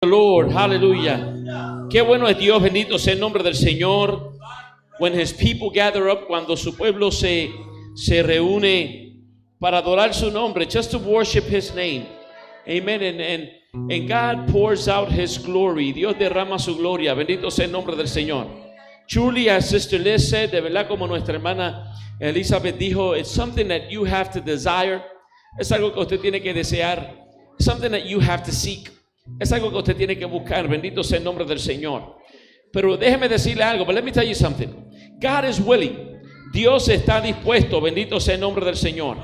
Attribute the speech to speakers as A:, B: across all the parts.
A: Lord, aleluya. Qué bueno es Dios, bendito sea el nombre del Señor. When his people gather up, cuando su pueblo se reúne para adorar su nombre, just to worship his name. Amen. And God pours out his glory. Dios derrama su gloria. Bendito sea el nombre del Señor. Truly, as Sister Liz said, de verdad como nuestra hermana Elizabeth dijo, it's something that you have to desire. Es algo que usted tiene que desear. Something that you have to seek. Es algo que usted tiene que buscar. Bendito sea el nombre del Señor. Pero déjeme decirle algo. But let me tell you something. God is willing. Dios está dispuesto. Bendito sea el nombre del Señor.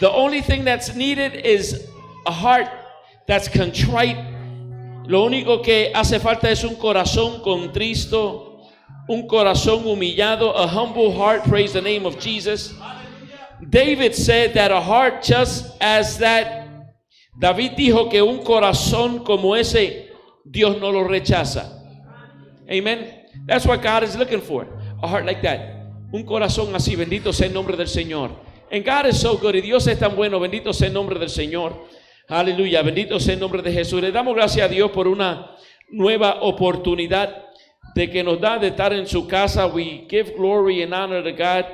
A: The only thing that's needed is a heart that's contrite. Lo único que hace falta es un corazón contristo, un corazón humillado, a humble heart. Praise the name of Jesus. David said that a heart just as that. David dijo que un corazón como ese Dios no lo rechaza. Amen. That's what God is looking for. A heart like that. Un corazón así. Bendito sea el nombre del Señor. And God is so good. Y Dios es tan bueno. Bendito sea el nombre del Señor. Aleluya. Bendito sea el nombre de Jesús. Le damos gracias a Dios por una nueva oportunidad de que nos da de estar en su casa. We give glory and honor to God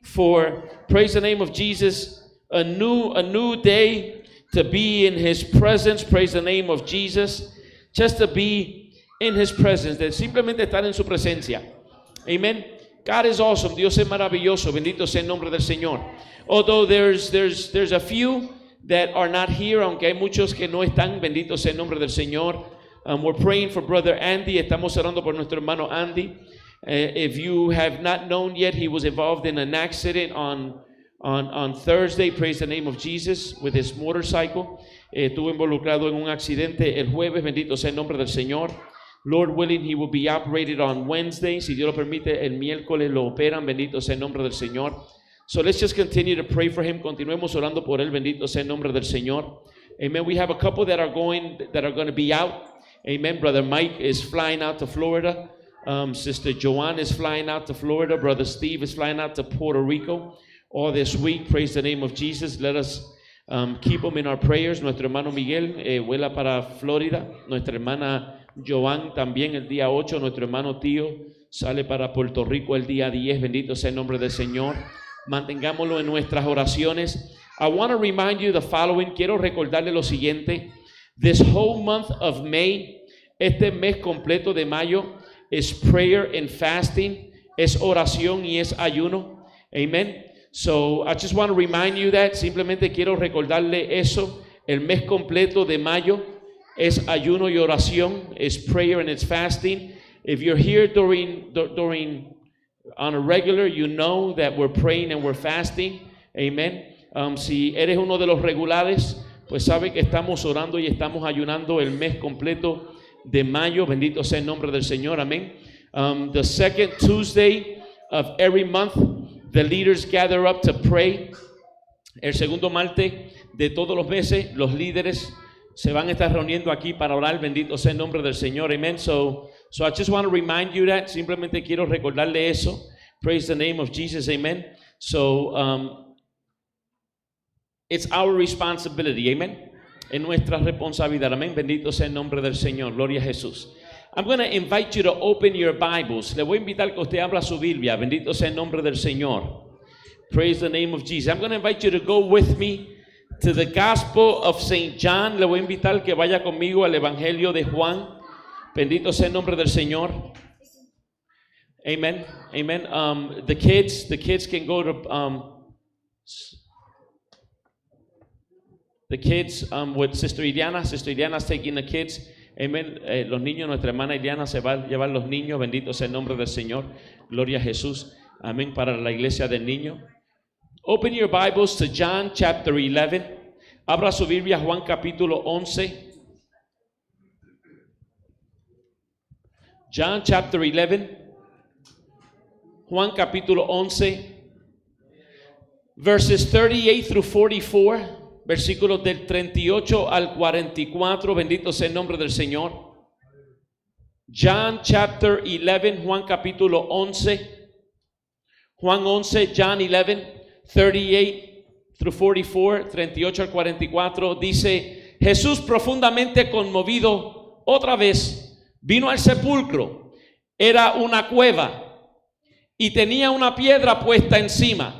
A: for, praise the name of Jesus, a new day to be in his presence. Praise the name of Jesus. Just to be in his presence, de simplemente estar en su presencia. Amen. God is awesome. Dios es maravilloso. Bendito sea el nombre del Señor. Although there's a few that are not here, aunque hay muchos que no están. Bendito sea el nombre del Señor. We're praying for Brother Andy. Estamos orando por nuestro hermano Andy. If you have not known yet, he was involved in an accident on Thursday, praise the name of Jesus, with his motorcycle. Estuvo involucrado en un accidente el jueves. Bendito sea el nombre del Señor. Lord willing, he will be operated on Wednesday. Si Dios lo permite, el miércoles lo operan. Bendito sea el nombre del Señor. So let's just continue to pray for him. Continuemos orando por él. Bendito sea el nombre del Señor. Amen. We have a couple that are going to be out. Amen. Brother Mike is flying out to Florida. Sister Joanne is flying out to Florida. Brother Steve is flying out to Puerto Rico all this week. Praise the name of Jesus. Let us keep them in our prayers. Nuestro hermano Miguel vuela para Florida. Nuestra hermana Joan también el día 8. Nuestro hermano Tío sale para Puerto Rico el día 10. Bendito sea el nombre del Señor. Mantengámoslo en nuestras oraciones. I want to remind you the following. Quiero recordarle lo siguiente. This whole month of May, este mes completo de mayo, is prayer and fasting. Es oración y es ayuno. Amen. So I just want to remind you that. Simplemente quiero recordarle eso. El mes completo de mayo es ayuno y oración. Es prayer and it's fasting. If you're here during on a regular, you know that we're praying and we're fasting. Amen. Si eres uno de los regulares, pues sabe que estamos orando y estamos ayunando el mes completo de mayo. Bendito sea el nombre del Señor. Amén. The second Tuesday of every month, the leaders gather up to pray. El segundo martes de todos los meses, los líderes se van a estar reuniendo aquí para orar. Bendito sea el nombre del Señor. Amen. So I just want to remind you that. Simplemente quiero recordarle eso. Praise the name of Jesus. Amen. So it's our responsibility. Amen. Es nuestra responsabilidad. Amén. Bendito sea el nombre del Señor. Gloria a Jesús. I'm going to invite you to open your Bibles. Le voy a invitar que usted abra su Biblia. Bendito sea el nombre del Señor. Praise the name of Jesus. I'm going to invite you to go with me to the Gospel of St. John. Le voy a invitar que vaya conmigo al Evangelio de Juan. Bendito sea el nombre del Señor. Amen. Amen. The kids can go to the kids with Sister Iliana. Sister Iliana's taking the kids. Amen. Los niños, nuestra hermana Iliana se va a llevar los niños. Bendito sea el nombre del Señor. Gloria a Jesús. Amén. Para la iglesia del niño. Open your Bibles to John chapter 11. Abra su Biblia, Juan capítulo 11. John chapter 11. Juan capítulo 11. Verses 38 through 44. Versículos del 38 al 44. Bendito sea el nombre del Señor. John chapter 11. Juan capítulo 11. Juan 11, John 11, 38 through 44, 38 al 44. Dice: Jesús, profundamente conmovido otra vez vino al sepulcro. Era una cueva y tenía una piedra puesta encima.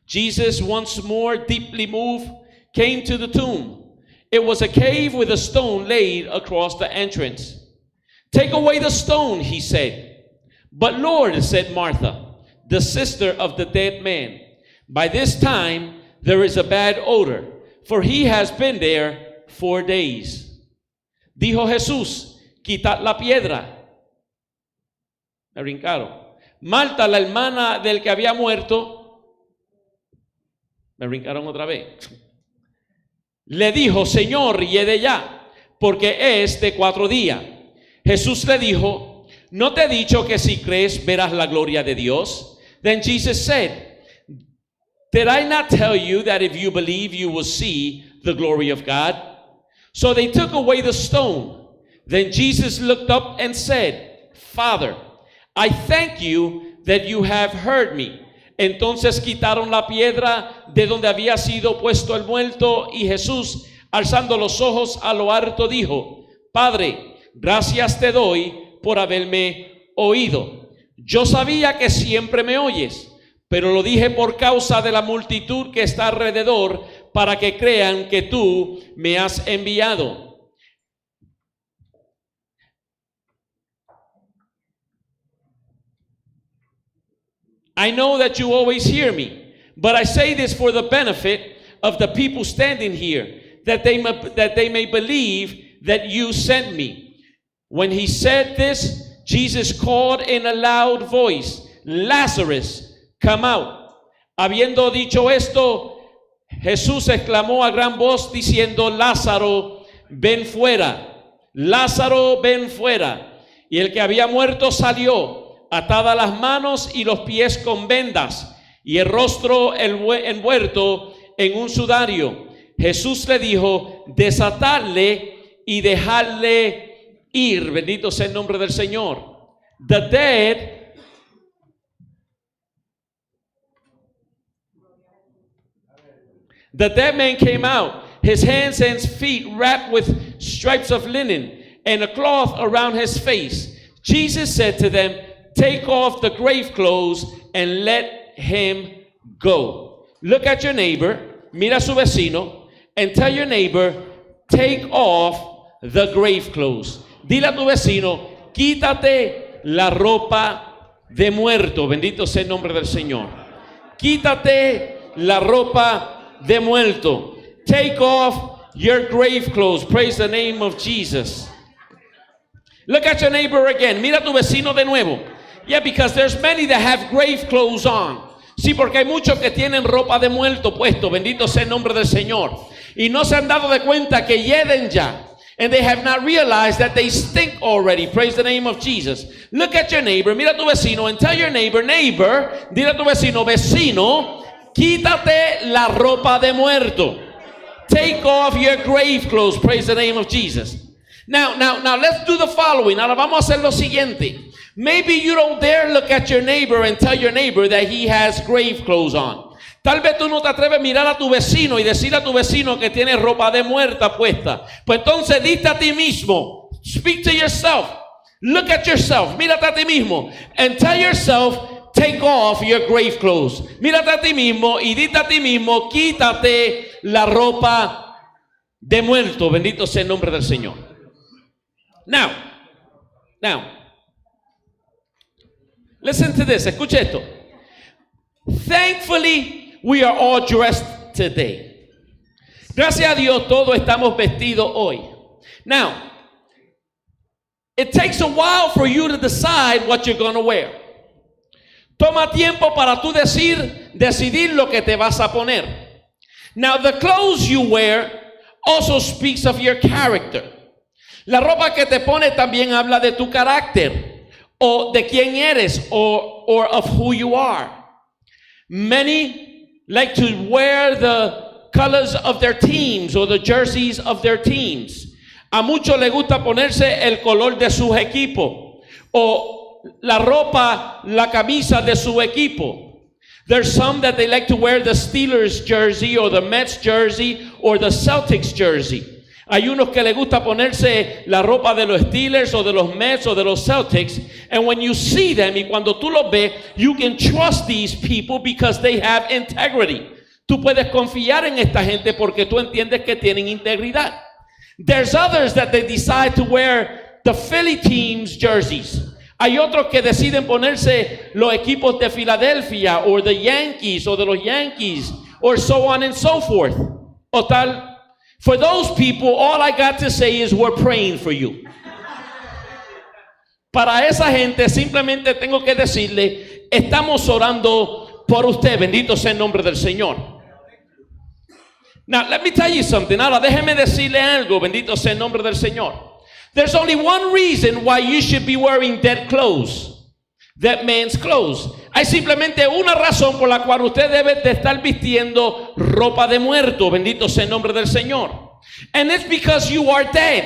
A: Jesus, once more deeply moved, came to the tomb. It was a cave with a stone laid across the entrance. Take away the stone, he said. But Lord, said Martha, the sister of the dead man, by this time there is a bad odor, for he has been there 4 days. Dijo Jesús, quitad la piedra. Me brincaron. Marta, la hermana del que había muerto, me brincaron otra vez. Le dijo, Señor, yede ya, porque es de 4 días. Jesús le dijo, ¿no te he dicho que si crees verás la gloria de Dios? Then Jesus said, did I not tell you that if you believe you will see the glory of God? So they took away the stone. Then Jesus looked up and said, Father, I thank you that you have heard me. Entonces quitaron la piedra de donde había sido puesto el muerto, y Jesús, alzando los ojos a lo alto, dijo, Padre, gracias te doy por haberme oído. Yo sabía que siempre me oyes, pero lo dije por causa de la multitud que está alrededor, para que crean que tú me has enviado. I know that you always hear me, but I say this for the benefit of the people standing here, that they may believe that you sent me. When he said this, Jesus called in a loud voice, Lazarus, come out. Habiendo dicho esto, Jesús exclamó a gran voz diciendo, Lázaro, ven fuera. Lázaro, ven fuera. Y el que había muerto salió, atada las manos y los pies con vendas, y el rostro envuelto en un sudario. Jesús le dijo, desatadle y dejarle ir. Bendito sea el nombre del Señor. The dead man came out, his hands and feet wrapped with stripes of linen, and a cloth around his face. Jesus said to them, take off the grave clothes and let him go. Look at your neighbor, mira a su vecino, and tell your neighbor, take off the grave clothes. Dile a tu vecino, quítate la ropa de muerto. Bendito sea el nombre del Señor. Quítate la ropa de muerto. Take off your grave clothes. Praise the name of Jesus. Look at your neighbor again. Mira a tu vecino de nuevo. Yeah, because there's many that have grave clothes on. Sí, porque hay muchos que tienen ropa de muerto puesto. Bendito sea el nombre del Señor. Y no se han dado de cuenta que hieden ya. And they have not realized that they stink already. Praise the name of Jesus. Look at your neighbor. Mira a tu vecino and tell your neighbor, neighbor, dile a tu vecino, vecino, quítate la ropa de muerto. Take off your grave clothes. Praise the name of Jesus. Now, let's do the following. Ahora vamos a hacer lo siguiente. Maybe you don't dare look at your neighbor and tell your neighbor that he has grave clothes on. Tal vez tú no te atreves a mirar a tu vecino y decirle a tu vecino que tiene ropa de muerta puesta. Pues entonces dite a ti mismo. Speak to yourself. Look at yourself. Mírate a ti mismo. And tell yourself, take off your grave clothes. Mírate a ti mismo y dite a ti mismo, quítate la ropa de muerto. Bendito sea el nombre del Señor. Now, listen to this. Escuche esto. Thankfully, we are all dressed today. Gracias a Dios, todos estamos vestidos hoy. Now, it takes a while for you to decide what you're going to wear. Toma tiempo para tú decidir lo que te vas a poner. Now, the clothes you wear also speaks of your character. La ropa que te pone también habla de tu carácter, o de quién eres, or of who you are. Many like to wear the colors of their teams or the jerseys of their teams. A muchos les gusta ponerse el color de sus equipos o la ropa, la camisa de su equipo. There's some that they like to wear the Steelers jersey or the Mets jersey or the Celtics jersey. Hay unos que les gusta ponerse la ropa de los Steelers o de los Mets o de los Celtics. And when you see them, y cuando tú los ves, you can trust these people because they have integrity. Tú puedes confiar en esta gente porque tú entiendes que tienen integridad. There's others that they decide to wear the Philly team's jerseys. Hay otros que deciden ponerse los equipos de Filadelfia o de Yankees o de los Yankees or so on and so forth. O tal. For those people, all I got to say is we're praying for you. Para esa gente simplemente tengo que decirle, estamos orando por usted. Bendito sea el nombre del Señor. Now, let me tell you something. Ahora, déjeme decirle algo. Bendito sea el nombre del Señor. There's only one reason why you should be wearing dead clothes. That man's clothes. Hay simplemente una razón por la cual usted debe de estar vistiendo ropa de muerto. Bendito sea el nombre del Señor. And it's because you are dead.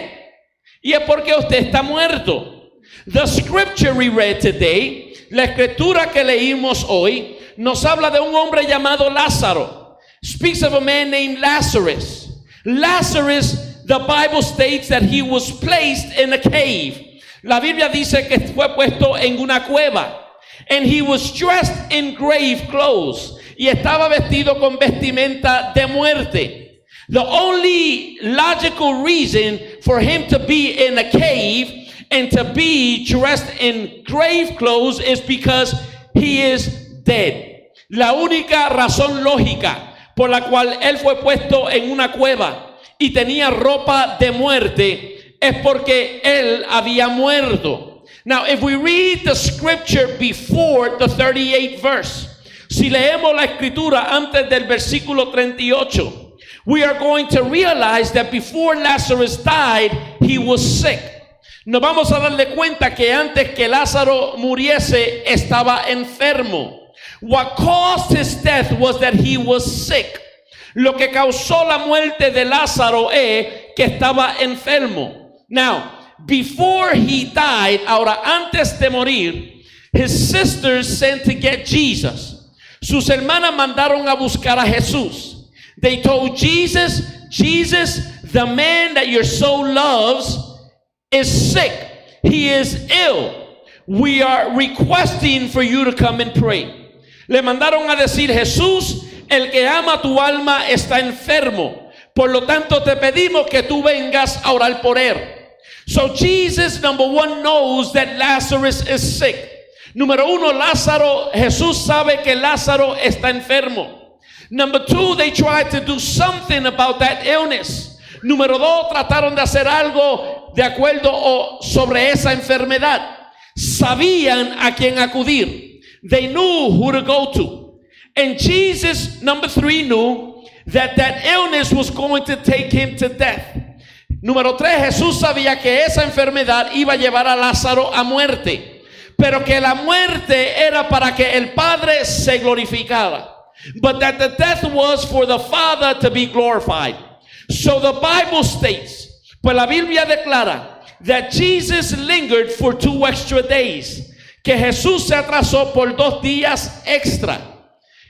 A: Y es porque usted está muerto. The scripture we read today, la escritura que leímos hoy, nos habla de un hombre llamado Lázaro. Speaks of a man named Lazarus. Lazarus, the Bible states that he was placed in a cave. La Biblia dice que fue puesto en una cueva. And he was dressed in grave clothes. Y estaba vestido con vestimenta de muerte. The only logical reason for him to be in a cave and to be dressed in grave clothes is because he is dead. La única razón lógica por la cual él fue puesto en una cueva y tenía ropa de muerte es porque él había muerto. Now, if we read the scripture before the 38th verse, si leemos la escritura antes del versículo 38, we are going to realize that before Lazarus died, he was sick. Nos vamos a darle cuenta que antes que Lázaro muriese, estaba enfermo. What caused his death was that he was sick. Lo que causó la muerte de Lázaro es que estaba enfermo. Now, before he died, ahora antes de morir, his sisters sent to get Jesus. Sus hermanas mandaron a buscar a Jesús. They told Jesus, the man that your soul loves is sick. He is ill. We are requesting for you to come and pray. Le mandaron a decir, Jesús, el que ama tu alma está enfermo. Por lo tanto, te pedimos que tú vengas a orar por él. So Jesus, number one, knows that Lazarus is sick. Número uno, Jesús sabe que Lázaro está enfermo. Number two, they tried to do something about that illness. Número dos, trataron de hacer algo de acuerdo o sobre esa enfermedad. Sabían a quién acudir. They knew who to go to. And Jesus, number three, knew that that illness was going to take him to death. Número 3, Jesús sabía que esa enfermedad iba a llevar a Lázaro a muerte, pero que la muerte era para que el Padre se glorificara. But that the death was for the Father to be glorified. So the Bible states, pues la Biblia declara, that Jesus lingered for 2 extra days. Que Jesús se atrasó por 2 días extra.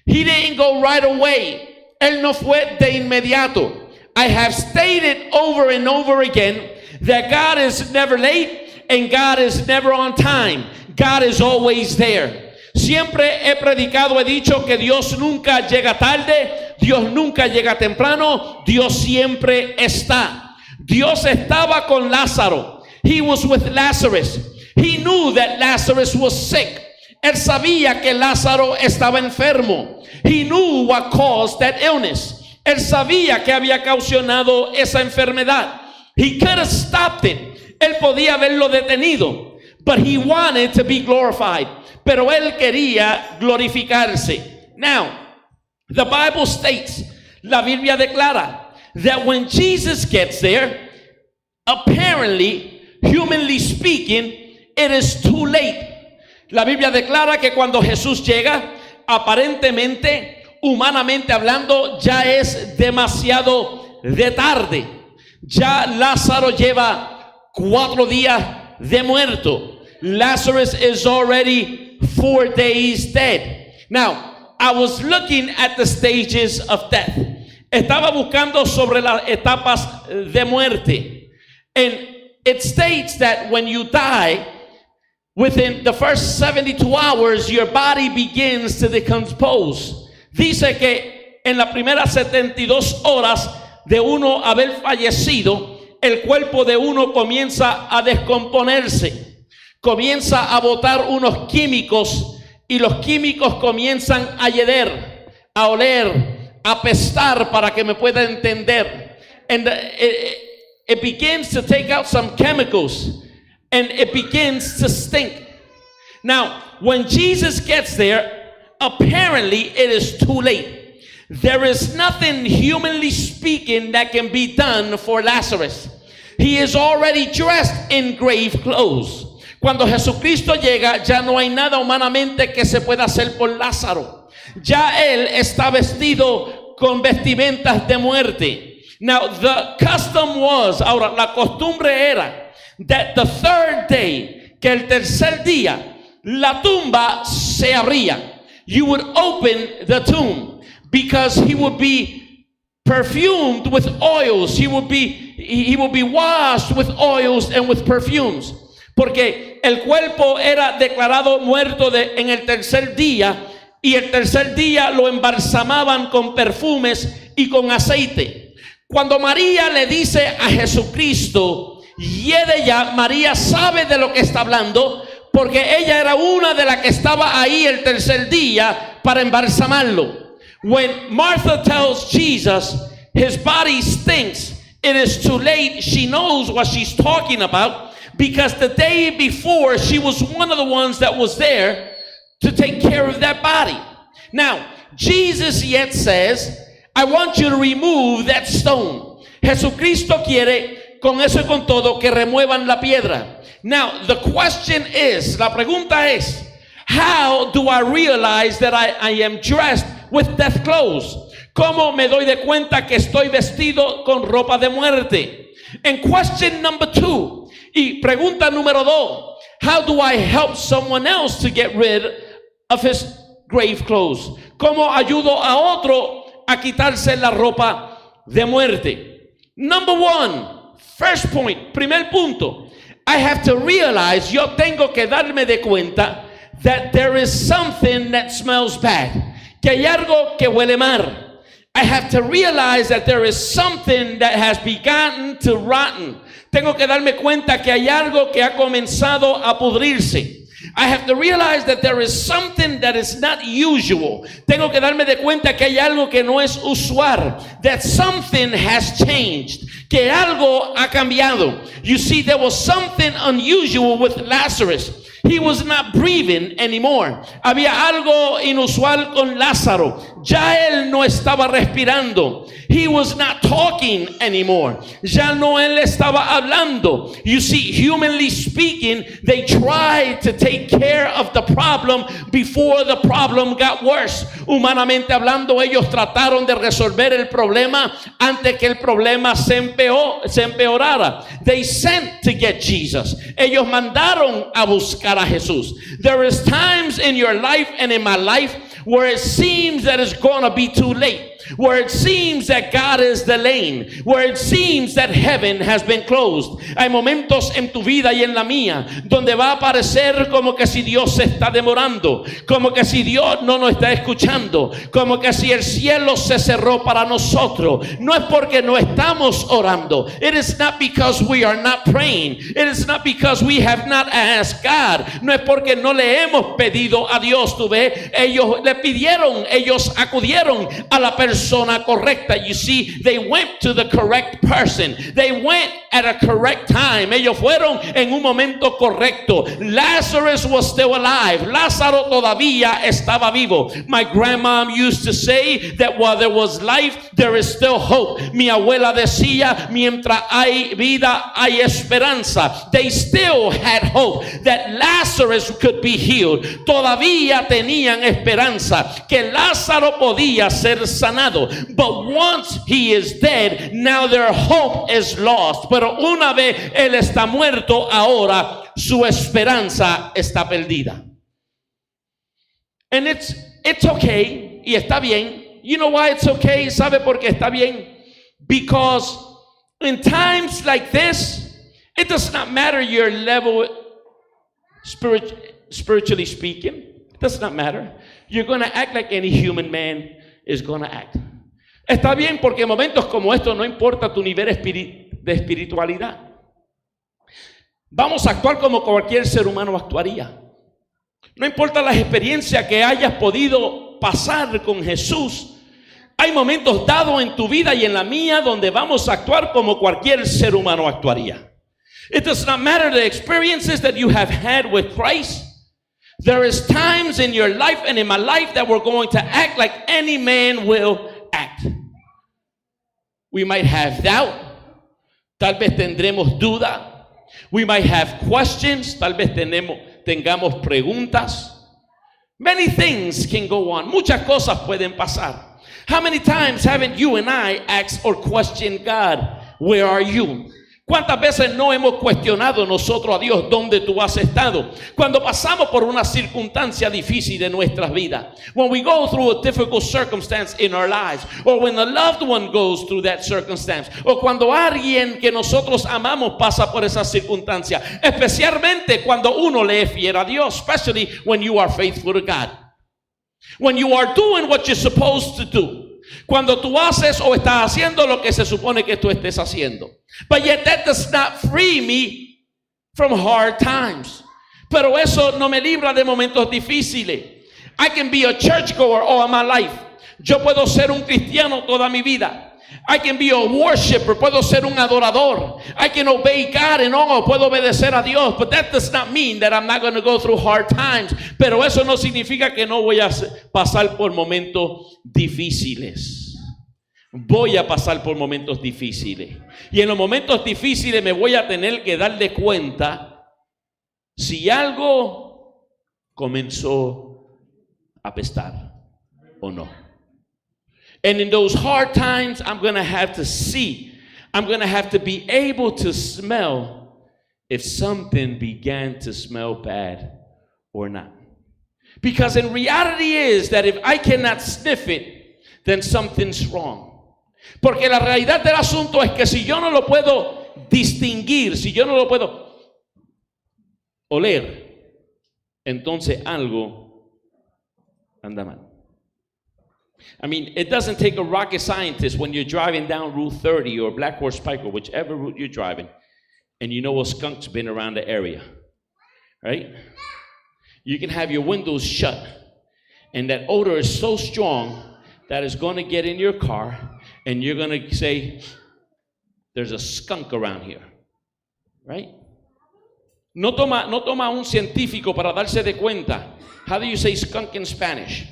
A: He didn't go right away. Él no fue de inmediato. I have stated over and over again that God is never late and God is never on time. God is always there. Siempre he predicado, he dicho que Dios nunca llega tarde, Dios nunca llega temprano, Dios siempre está. Dios estaba con Lázaro. He was with Lazarus. He knew that Lazarus was sick. Él sabía que Lázaro estaba enfermo. He knew what caused that illness. Él sabía que había causado esa enfermedad. He could have stopped it. Él podía haberlo detenido. But he wanted to be glorified. Pero él quería glorificarse. Now, the Bible states, la Biblia declara, that when Jesus gets there, apparently, humanly speaking, it is too late. La Biblia declara que cuando Jesús llega, aparentemente, humanamente hablando, ya es demasiado de tarde. Ya Lázaro lleva 4 días de muerto. Lazarus is already 4 days dead. Now, I was looking at the stages of death. Estaba buscando sobre las etapas de muerte. And it states that when you die, within the first 72 hours, your body begins to decompose. Dice que en las primeras 72 horas de uno haber fallecido, el cuerpo de uno comienza a descomponerse, comienza a botar unos químicos y los químicos comienzan a hieder, a oler, a apestar, para que me pueda entender. And it begins to take out some chemicals and it begins to stink. Now, when Jesus gets there, apparently it is too late. There is nothing, humanly speaking, that can be done for Lazarus. He is already dressed in grave clothes. Cuando Jesucristo llega, ya no hay nada humanamente que se pueda hacer por Lázaro. Ya él está vestido con vestimentas de muerte. Now, the custom was, ahora la costumbre era, that the third day, que el tercer día, la tumba se abría. You would open the tomb, because he would be perfumed with oils. He would be washed with oils and with perfumes. Porque el cuerpo era declarado muerto en el tercer día, y el tercer día lo embalsamaban con perfumes y con aceite. Cuando María le dice a Jesucristo, hiede ya, María sabe de lo que está hablando, porque ella era una de las que estaba ahí el tercer día para embalsamarlo. When Martha tells Jesus his body stinks, it is too late. She knows what she's talking about, because the day before she was one of the ones that was there to take care of that body. Now, Jesus yet says, I want you to remove that stone. Jesucristo quiere, con eso y con todo, que remuevan la piedra. Now, the question is, la pregunta es, how do I realize that I am dressed with death clothes? ¿Cómo me doy de cuenta que estoy vestido con ropa de muerte? And question number 2, y pregunta número 2, how do I help someone else to get rid of his grave clothes? ¿Cómo ayudo a otro a quitarse la ropa de muerte? Number 1, first point, primer punto, I have to realize, yo tengo que darme de cuenta that there is something that smells bad, que hay algo que huele mal. I have to realize that there is something that has begun to rotten. Tengo que darme cuenta que hay algo que ha comenzado a pudrirse. I have to realize that there is something that is not usual. Tengo que darme de cuenta que hay algo que no es usual. That something has changed. Que algo ha cambiado. You see, there was something unusual with Lazarus. He was not breathing anymore. Había algo inusual con Lázaro. Ya él no estaba respirando. He was not talking anymore. Ya no él estaba hablando. You see, humanly speaking, they tried to take care of the problem before the problem got worse. Humanamente hablando, ellos trataron de resolver el problema antes que el problema se empeorara. They sent to get Jesus. Ellos mandaron a buscar a Jesús. There is times in your life and in my life where it seems that it's going to be too late. Where it seems that God is delaying, where it seems that heaven has been closed. Hay momentos en tu vida y en la mía donde va a parecer como que si Dios se está demorando, como que si Dios no nos está escuchando, como que si el cielo se cerró para nosotros. No es porque no estamos orando. It is not because we are not praying. It is not because we have not asked God. No es porque no le hemos pedido a Dios. Tú ves, ellos le pidieron, ellos acudieron a la persona correcta. You see, they went to the correct person. They went at a correct time. Ellos fueron en un momento correcto. Lazarus was still alive. Lázaro todavía estaba vivo. My grandmom used to say that while there was life, there is still hope. Mi abuela decía, mientras hay vida, hay esperanza. They still had hope that Lazarus could be healed. Todavía tenían esperanza que Lázaro podía ser sanado. But once he is dead, now their hope is lost. Pero una vez él está muerto, ahora su esperanza está perdida. And it's okay, y está bien. You know why it's okay? ¿Sabe por qué está bien? Because In times like this, it does not matter your level spiritually speaking. It does not matter. You're going to act like any human man is going to act. Está bien, porque en momentos como estos no importa tu nivel de espiritualidad. Vamos a actuar como cualquier ser humano actuaría. No importa las experiencias que hayas podido pasar con Jesús. Hay momentos dados en tu vida y en la mía donde vamos a actuar como cualquier ser humano actuaría. It does not matter the experiences that you have had with Christ. There is times in your life and in my life that we're going to act like any man will act. We might have doubt. Tal vez tendremos duda. We might have questions. Tal vez tengamos preguntas. Many things can go on. Muchas cosas pueden pasar. How many times haven't you and I asked or questioned God, where are you? ¿Cuántas veces no hemos cuestionado nosotros a Dios dónde tú has estado? Cuando pasamos por una circunstancia difícil de nuestras vidas. When we go through a difficult circumstance in our lives. Or when a loved one goes through that circumstance. O cuando alguien que nosotros amamos pasa por esa circunstancia. Especialmente cuando uno le es fiel a Dios. Especially when you are faithful to God. When you are doing what you're supposed to do. Cuando tú haces o estás haciendo lo que se supone que tú estés haciendo. But yet that does not free me from hard times. Pero eso no me libra de momentos difíciles. I can be a churchgoer all my life. Yo puedo ser un cristiano toda mi vida. I can be a worshiper. Puedo ser un adorador. I can obey God and all. Puedo obedecer a Dios. But that does not mean that I'm not going to go through hard times. Pero eso no significa que no voy a pasar por momentos difíciles. Voy a pasar por momentos difíciles. Y en los momentos difíciles me voy a tener que dar de cuenta si algo comenzó a apestar o no. And in those hard times, I'm going to have to see. I'm going to have to be able to smell if something began to smell bad or not. Because in reality is that if I cannot sniff it, then something's wrong. Porque la realidad del asunto es que si yo no lo puedo distinguir, si yo no lo puedo oler, entonces algo anda mal. I mean, it doesn't take a rocket scientist when you're driving down Route 30 or Black Horse Pike or whichever route you're driving, and you know a skunk's been around the area, right? You can have your windows shut, and that odor is so strong that it's going to get in your car, and you're going to say, there's a skunk around here, right? No toma un científico para darse de cuenta. How do you say skunk in Spanish?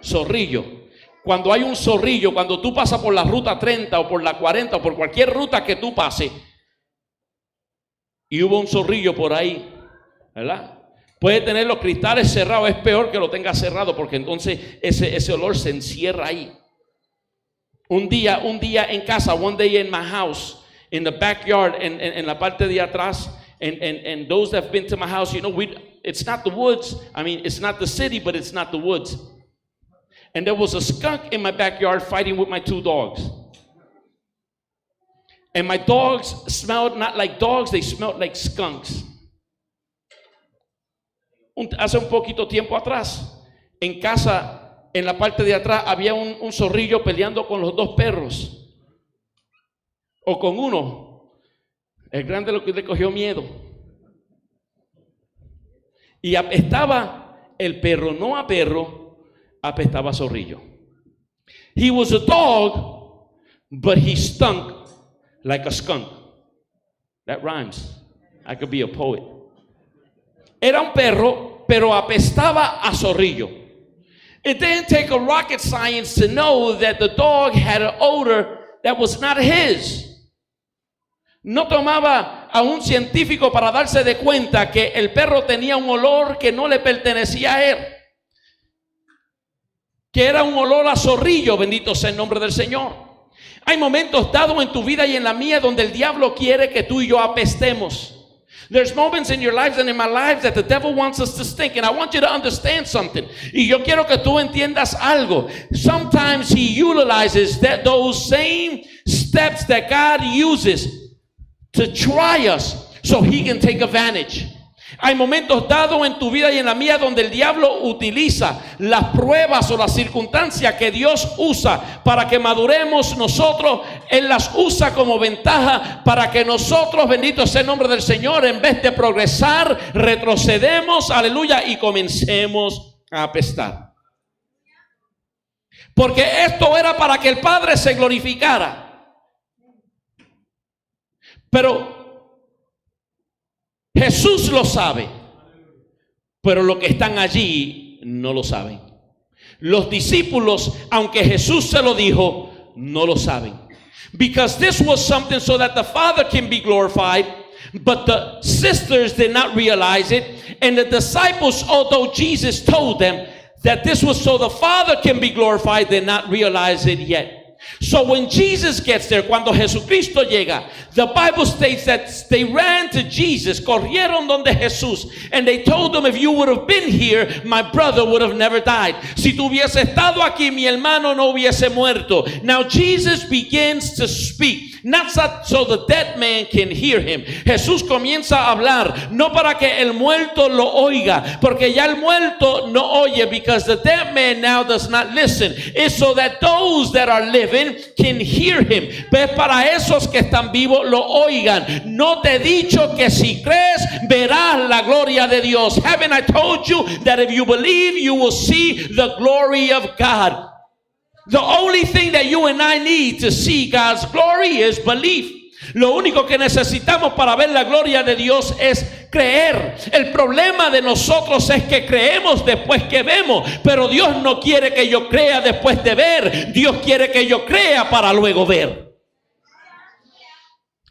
A: Zorrillo. Cuando hay un zorrillo, cuando tú pasas por la ruta 30 o por la 40 o por cualquier ruta que tú pases y hubo un zorrillo por ahí, ¿verdad? Puede tener los cristales cerrados, es peor que lo tenga cerrado porque entonces ese olor se encierra ahí. Un día en casa, one day in my house, in the backyard, en la parte de atrás, and those that have been to my house, you know, it's not the woods. I mean, it's not the city, but it's not the woods. And there was a skunk in my backyard fighting with my two dogs. And my dogs smelled not like dogs, they smelled like skunks. Hace un poquito tiempo atrás, en casa, en la parte de atrás, había un zorrillo peleando con los dos perros. O con uno. El grande lo que le cogió miedo. Y apestaba el perro, no a perro, apestaba zorrillo. He was a dog, but he stunk like a skunk. That rhymes. I could be a poet. Era un perro, pero apestaba a zorrillo. It didn't take a rocket science to know that the dog had an odor that was not his. No tomaba a un científico para darse de cuenta que el perro tenía un olor que no le pertenecía a él. Que era un olor a zorrillo, bendito sea el nombre del Señor. Hay momentos dados en tu vida y en la mía donde el diablo quiere que tú y yo apestemos. There's moments in your lives and in my lives that the devil wants us to stink. And I want you to understand something. Y yo quiero que tú entiendas algo. Sometimes he utilizes those same steps that God uses to try us so he can take advantage. Hay momentos dados en tu vida y en la mía donde el diablo utiliza las pruebas o las circunstancias que Dios usa para que maduremos nosotros. Él las usa como ventaja para que nosotros, bendito sea el nombre del Señor, en vez de progresar, retrocedemos, aleluya, y comencemos a apestar. Porque esto era para que el Padre se glorificara. Pero Jesús lo sabe, pero los que están allí no lo saben. Los discípulos, aunque Jesús se lo dijo, no lo saben. Because this was something so that the Father can be glorified, but the sisters did not realize it. And the disciples, although Jesus told them that this was so the Father can be glorified, did not realize it yet. So when Jesus gets there, cuando Jesucristo llega, the Bible states that they ran to Jesus, corrieron donde Jesús, and they told him, if you would have been here, my brother would have never died. Si tú hubiese estado aquí, mi hermano no hubiese muerto. Now Jesus begins to speak, not so the dead man can hear him. Jesús comienza a hablar, no para que el muerto lo oiga, porque ya el muerto no oye, because the dead man now does not listen. It's so that those that are living can hear him. Pues para esos que están vivos lo oigan. No te he dicho que si crees verás la gloria de Dios. Haven't I told you that if you believe you will see the glory of God? The only thing that you and I need to see God's glory is belief. Lo único que necesitamos para ver la gloria de Dios es creer. El problema de nosotros es que creemos después que vemos, pero Dios no quiere que yo crea después de ver. Dios quiere que yo crea para luego ver.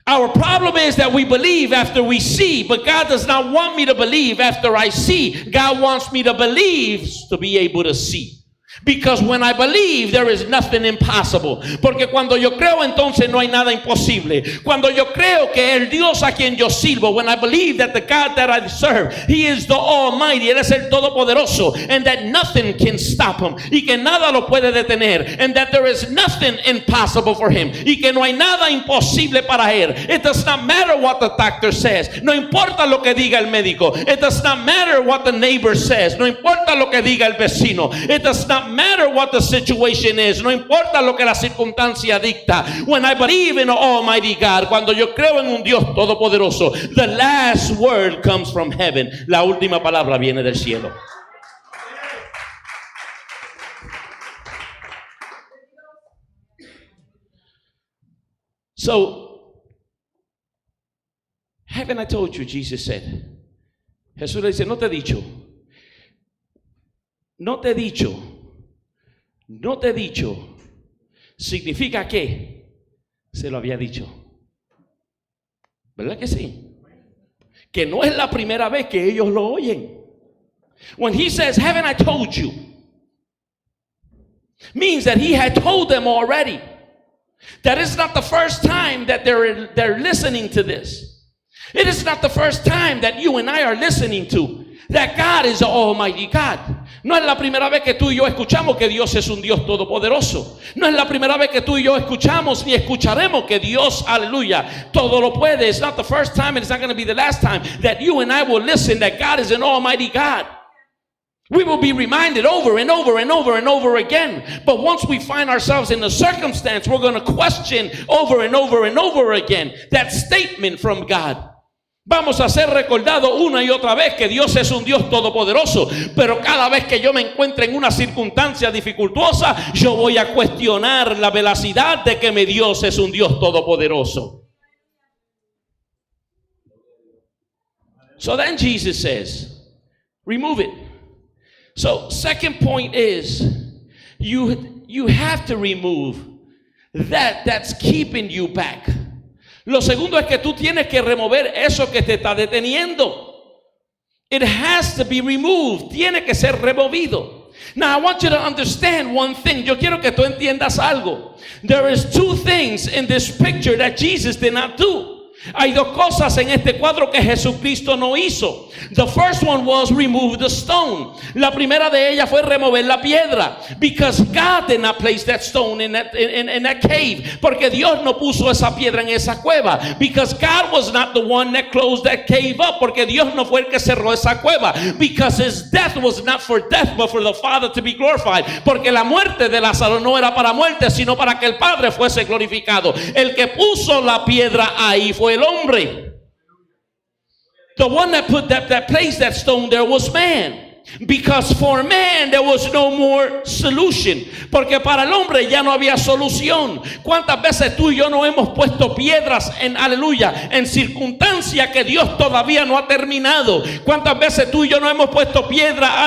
A: Our problem is that we believe after we see, but God does not want me to believe after I see. God wants me to believe to be able to see. Because when I believe, there is nothing impossible. Porque cuando yo creo, entonces no hay nada imposible. Cuando yo creo que el Dios a quien yo sirvo, when I believe that the God that I serve, He is the Almighty, Él es el Todopoderoso, and that nothing can stop Him, y que nada lo puede detener, and that there is nothing impossible for Him, y que no hay nada imposible para Él. It does not matter what the doctor says. No importa lo que diga el médico. It does not matter what the neighbor says. No importa lo que diga el vecino. It does not matter what the situation is. No importa lo que la circunstancia dicta. When I believe in Almighty God, cuando yo creo en un Dios todopoderoso, the last word comes from heaven. La última palabra viene del cielo. So, haven't I told you, Jesus said. Jesús le dice, no te he dicho. No te he dicho. No te he dicho. Significa que se lo había dicho. ¿Verdad que sí? Que no es la primera vez que ellos lo oyen. When he says, haven't I told you? Means that he had told them already. That is not the first time that they're listening to this. It is not the first time that you and I are listening to that God is the Almighty God. No es la primera vez que tú y yo escuchamos que Dios es un Dios todopoderoso. No es la primera vez que tú y yo escuchamos ni escucharemos que Dios, aleluya, todo lo puede. It's not the first time and it's not going to be the last time that you and I will listen that God is an Almighty God. We will be reminded over and over and over and over again. But once we find ourselves in a circumstance, we're going to question over and over and over again that statement from God. Vamos a ser recordados una y otra vez que Dios es un Dios todopoderoso, pero cada vez que yo me encuentre en una circunstancia dificultosa, yo voy a cuestionar la veracidad de que mi Dios es un Dios todopoderoso. So then Jesus says, remove it. So second point is, you have to remove that's keeping you back. Lo segundo es que tú tienes que remover eso que te está deteniendo. It has to be removed. Tiene que ser removido. Now I want you to understand one thing. Yo quiero que tú entiendas algo. There is two things in this picture that Jesus did not do. Hay dos cosas en este cuadro que Jesucristo no hizo. The first one was remove the stone. La primera de ellas fue remover la piedra. Because God did not place that stone in that cave. Porque Dios no puso esa piedra en esa cueva. Because God was not the one that closed that cave up. Porque Dios no fue el que cerró esa cueva. Because his death was not for death, but for the Father to be glorified. Porque la muerte de Lázaro no era para muerte, sino para que el Padre fuese glorificado. El que puso la piedra ahí fue el hombre. The one that put that placed that stone there was man. Because for man there was no more solution. Porque para el hombre ya no había solución. ¿Cuántas veces tú y yo no hemos puesto piedras en circunstancias que Dios todavía no ha terminado? ¿Cuántas veces tú y yo no hemos puesto piedra,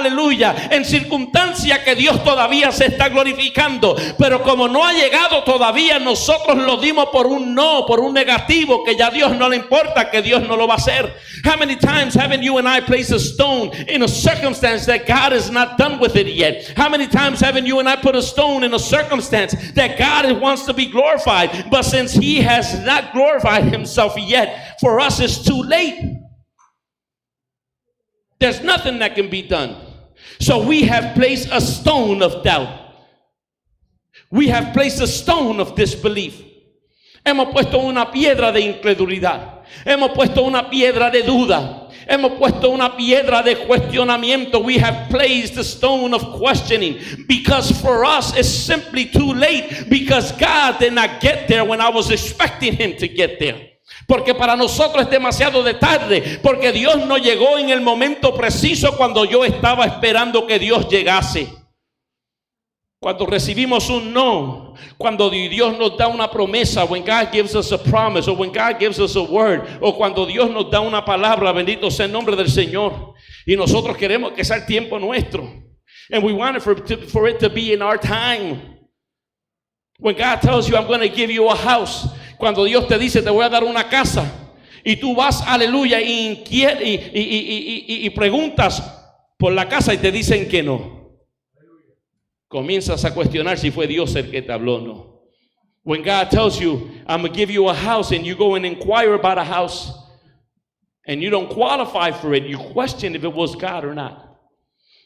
A: en circunstancias que Dios todavía se está glorificando? Pero como no ha llegado todavía, nosotros lo dimos por un no, por un negativo, que ya a Dios no le importa, que Dios no lo va a hacer. How many times haven't you and I placed a stone in a circumstance that God is not done with it yet? How many times haven't you and I put a stone in a circumstance that God wants to be glorified, but since he has not glorified himself yet, for us it's too late. There's nothing that can be done. So we have placed a stone of doubt. We have placed a stone of disbelief. Hemos puesto una piedra de incredulidad. Hemos puesto una piedra de duda. Hemos puesto una piedra de cuestionamiento. We have placed a stone of questioning. Because for us it's simply too late. Because God did not get there when I was expecting him to get there. Porque para nosotros es demasiado de tarde. Porque Dios no llegó en el momento preciso cuando yo estaba esperando que Dios llegase. Cuando recibimos un no, cuando Dios nos da una promesa, when God gives us a promise, or when God gives us a word, o cuando Dios nos da una palabra, bendito sea el nombre del Señor, y nosotros queremos que sea el tiempo nuestro, and we want it for it to be in our time. When God tells you, I'm going to give you a house, cuando Dios te dice, te voy a dar una casa, y tú vas, aleluya, y preguntas por la casa y te dicen que no. Comienzas a cuestionar si fue Dios el que te habló o no. When God tells you, I'm going to give you a house, and you go and inquire about a house, and you don't qualify for it, you question if it was God or not.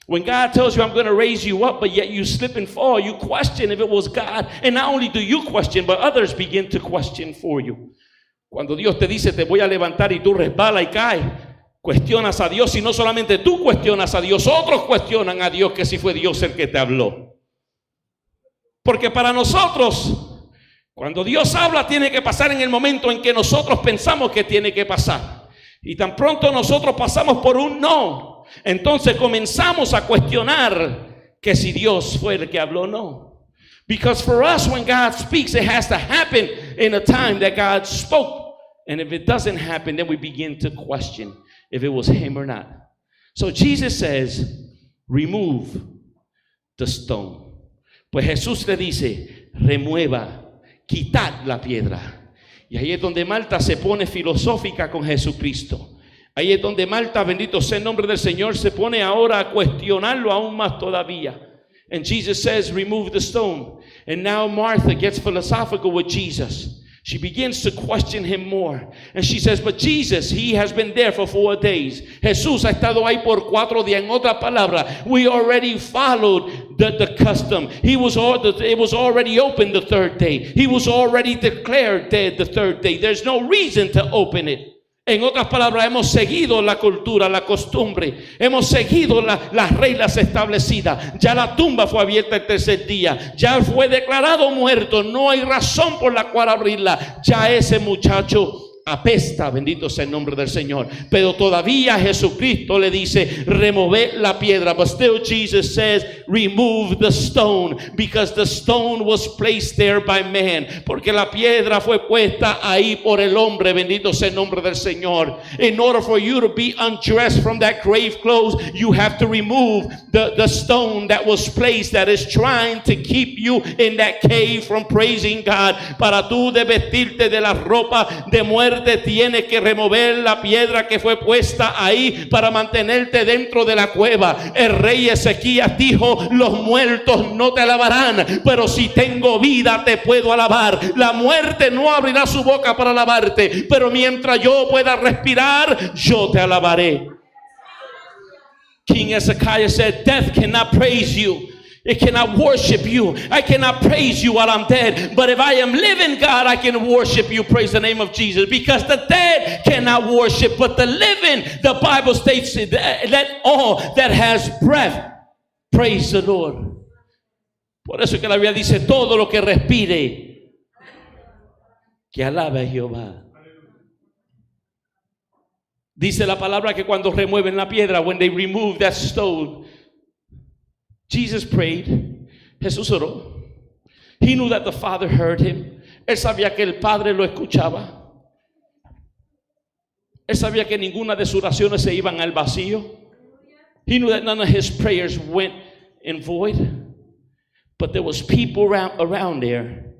A: When God tells you, I'm going to raise you up, but yet you slip and fall, you question if it was God. And not only do you question, but others begin to question for you. Cuando Dios te dice, te voy a levantar, y tú resbalas y caes, cuestionas a Dios, y no solamente tú cuestionas a Dios, otros cuestionan a Dios que si fue Dios el que te habló. Porque para nosotros, cuando Dios habla, tiene que pasar en el momento en que nosotros pensamos que tiene que pasar. Y tan pronto nosotros pasamos por un no, entonces comenzamos a cuestionar que si Dios fue el que habló o no. Because for us, when God speaks, it has to happen in a time that God spoke. And if it doesn't happen, then we begin to question if it was him or not. So Jesus says, remove the stone. Pues Jesús le dice, remueva, quitad la piedra. Y ahí es donde Marta se pone filosófica con Jesucristo. Ahí es donde Marta, bendito sea el nombre del Señor, se pone ahora a cuestionarlo aún más todavía. And Jesus says, remove the stone. And now Martha gets philosophical with Jesus. She begins to question him more. And she says, but Jesus, he has been there for 4 days. Jesús ha estado ahí por 4 días. En otra palabra, we already followed the custom. It was already open the 3rd day. He was already declared dead the 3rd day. There's no reason to open it. En otras palabras, hemos seguido la cultura, la costumbre, hemos seguido las reglas establecidas. Ya la tumba fue abierta el 3er día, ya fue declarado muerto, no hay razón por la cual abrirla. Ya ese muchacho apesta, bendito sea el nombre del Señor. Pero todavía Jesucristo le dice, removed la piedra. But still Jesus says, remove the stone, because the stone was placed there by man. Porque la piedra fue puesta ahí por el hombre, bendito sea el nombre del Señor. In order for you to be undressed from that grave clothes, you have to remove the stone that was placed, that is trying to keep you in that cave from praising God. Para tú de vestirte de la ropa de muerte muerte tiene que remover la piedra que fue puesta ahí para mantenerte dentro de la cueva. El rey Ezequías dijo: los muertos no te alabarán, pero si tengo vida te puedo alabar. La muerte no abrirá su boca para alabarte, pero mientras yo pueda respirar, yo te alabaré. King Hezekiah said, death cannot praise you. It cannot worship you. I cannot praise you while I'm dead. But if I am living, God, I can worship you. Praise the name of Jesus. Because the dead cannot worship, but the living, the Bible states, let all that has breath praise the Lord. Por eso que la Biblia dice: todo lo que respire, que alabe a Jehová. Dice la palabra que cuando remueven la piedra, when they remove that stone, Jesus prayed. Jesús oró. He knew that the Father heard him. Él sabía que el Padre lo escuchaba. Él sabía que ninguna de sus oraciones se iban al vacío. He knew that none of his prayers went in void. But there was people around there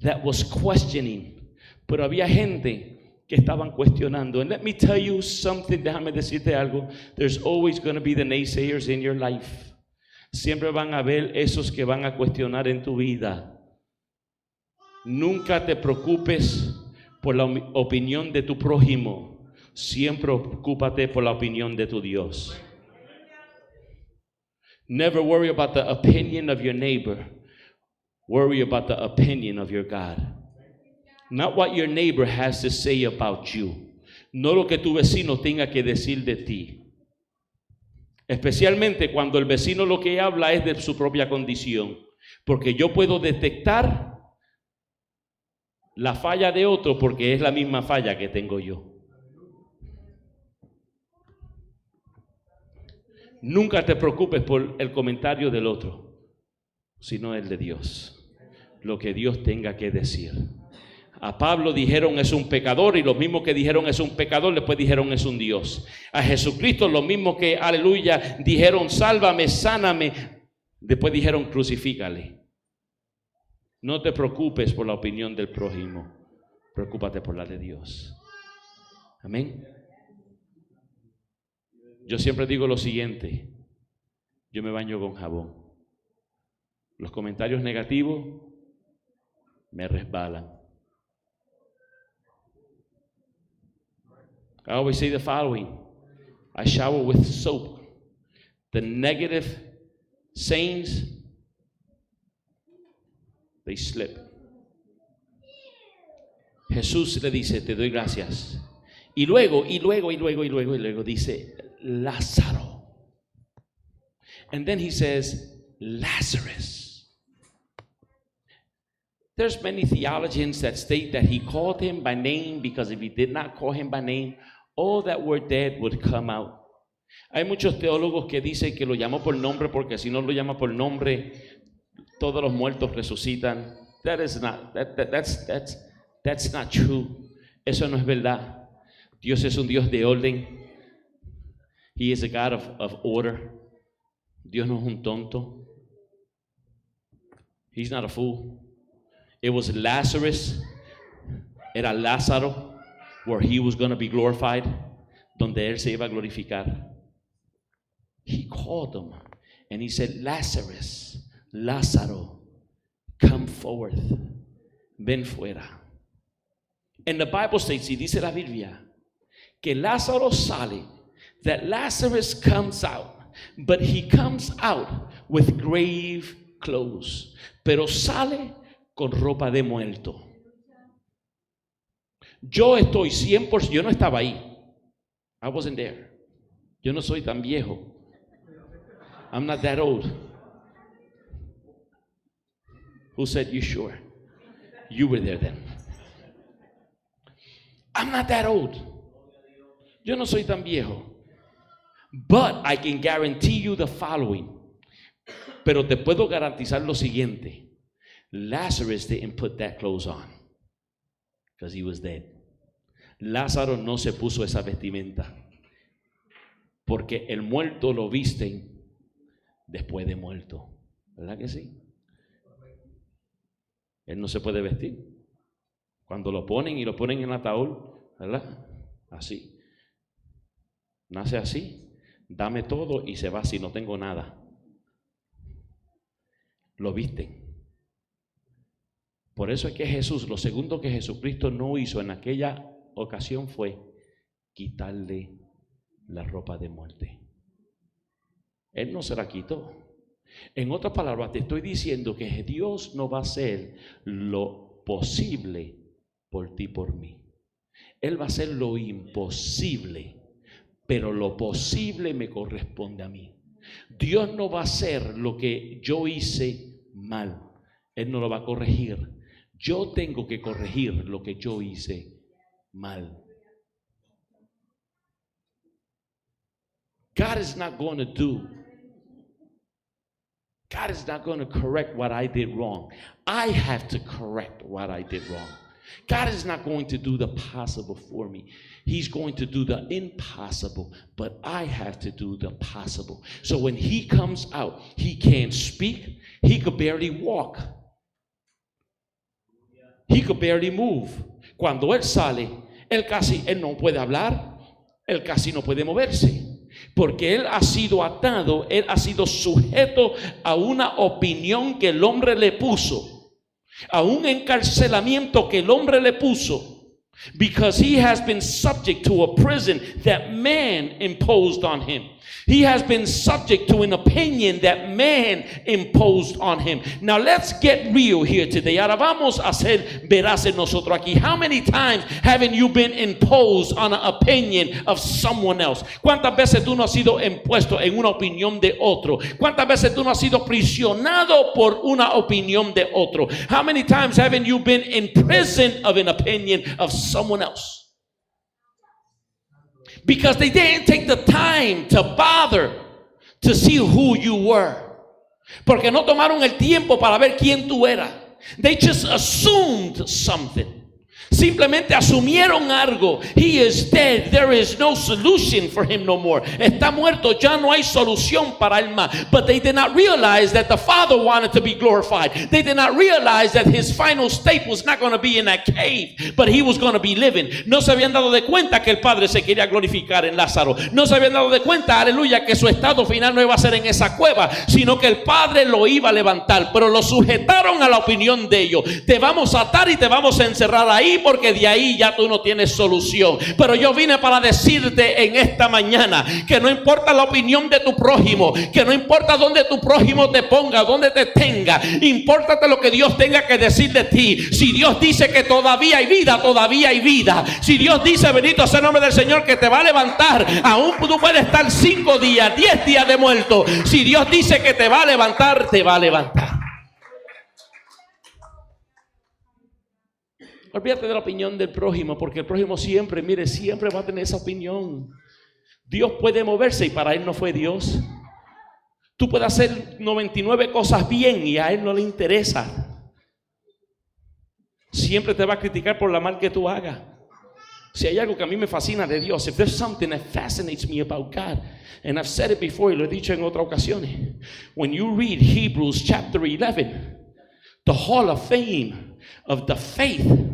A: that was questioning. Pero había gente que estaban cuestionando. And let me tell you something. Déjame decirte algo. There's always going to be the naysayers in your life. Siempre van a haber esos que van a cuestionar en tu vida. Nunca te preocupes por la opinión de tu prójimo. Siempre ocúpate por la opinión de tu Dios. Never worry about the opinion of your neighbor. Worry about the opinion of your God. Not what your neighbor has to say about you. No lo que tu vecino tenga que decir de ti. Especialmente cuando el vecino lo que habla es de su propia condición. Porque yo puedo detectar la falla de otro porque es la misma falla que tengo yo. Nunca te preocupes por el comentario del otro, sino el de Dios. Lo que Dios tenga que decir. A Pablo dijeron es un pecador, y los mismos que dijeron es un pecador, después dijeron es un Dios. A Jesucristo los mismos que, aleluya, dijeron sálvame, sáname, después dijeron crucifícale. No te preocupes por la opinión del prójimo, preocúpate por la de Dios. Amén. Yo siempre digo lo siguiente: yo me baño con jabón. Los comentarios negativos me resbalan. I always say the following: I shower with soap. The negative sayings, they slip. Jesús le dice: te doy gracias. Y luego dice Lázaro. And then he says Lazarus. There's many theologians that state that he called him by name, because if he did not call him by name, all that were dead would come out. Hay muchos teólogos que dicen que lo llamó por nombre, porque si no lo llama por nombre, todos los muertos resucitan. That's not true. Eso no es verdad. Dios es un Dios de orden. He is a God of order. Dios no es un tonto. He's not a fool. It was Lazarus. Era Lázaro, where he was going to be glorified, donde él se iba a glorificar. He called him and he said, Lazarus, Lázaro, come forth. Ven fuera. And the Bible states, y dice la Biblia, que Lázaro sale, that Lazarus comes out, but he comes out with grave clothes. Pero sale con ropa de muerto. Yo estoy 100%, yo no estaba ahí. I wasn't there. Yo no soy tan viejo. I'm not that old. Who said you sure? You were there then. I'm not that old. Yo no soy tan viejo. But I can guarantee you the following. Pero te puedo garantizar lo siguiente. Lazarus didn't put that clothes on because he was dead. Lázaro no se puso esa vestimenta porque el muerto lo visten después de muerto. ¿Verdad que sí? Él no se puede vestir. Cuando lo ponen y lo ponen en el ataúd, ¿verdad? Así. Nace así. Dame todo y se va así, no tengo nada. Lo visten. Por eso es que Jesús, lo segundo que Jesucristo no hizo en aquella ocasión fue quitarle la ropa de muerte. Él no se la quitó. En otras palabras, te estoy diciendo que Dios no va a hacer lo posible por ti, por mí. Él va a hacer lo imposible, pero lo posible me corresponde a mí. Dios no va a hacer lo que yo hice mal. Él no lo va a corregir. Yo tengo que corregir lo que yo hice mal. God is not going to correct what I did wrong. I have to correct what I did wrong. God is not going to do the possible for me. He's going to do the impossible, but I have to do the possible. So when he comes out, he can't speak. He could barely walk. He could barely move. Cuando él sale, él no puede hablar, él casi no puede moverse. Porque él ha sido atado, él ha sido sujeto a una opinión que el hombre le puso, a un encarcelamiento que el hombre le puso, because he has been subject to a prison that man imposed on him. He has been subject to an opinion that man imposed on him. Now let's get real here today. Ahora vamos a ser veraces nosotros aquí. How many times haven't you been imposed on an opinion of someone else? ¿Cuántas veces tú no has sido impuesto en una opinión de otro? ¿Cuántas veces tú no has sido prisionado por una opinión de otro? How many times haven't you been in prison of an opinion of someone else? Because they didn't take the time to bother to see who you were. Porque no tomaron el tiempo para ver quién tú eras. They just assumed something. Simplemente asumieron algo. He is dead. There is no solution for him no more. Está muerto. Ya no hay solución para él más. But they did not realize that the Father wanted to be glorified. They did not realize that his final state was not going to be in that cave, but he was going to be living. No se habían dado de cuenta que el Padre se quería glorificar en Lázaro. No se habían dado de cuenta, aleluya, que su estado final no iba a ser en esa cueva, sino que el Padre lo iba a levantar. Pero lo sujetaron a la opinión de ellos. Te vamos a atar y te vamos a encerrar ahí, porque de ahí ya tú no tienes solución. Pero yo vine para decirte en esta mañana que no importa la opinión de tu prójimo, que no importa dónde tu prójimo te ponga, dónde te tenga, impórtate lo que Dios tenga que decir de ti. Si Dios dice que todavía hay vida, todavía hay vida. Si Dios dice, bendito sea el nombre del Señor, que te va a levantar, aún tú puedes estar 5 días, 10 días de muerto. Si Dios dice que te va a levantar, te va a levantar. Olvídate de la opinión del prójimo, porque el prójimo siempre va a tener esa opinión. Dios puede moverse y para él no fue Dios. Tú puedes hacer 99 cosas bien y a él no le interesa. Siempre te va a criticar por la mal que tú hagas. Si hay algo que a mí me fascina de Dios, if there's something that fascinates me about God, and I've said it before y lo he dicho en otras ocasiones, when you read Hebrews chapter 11, the Hall of Fame of the faith.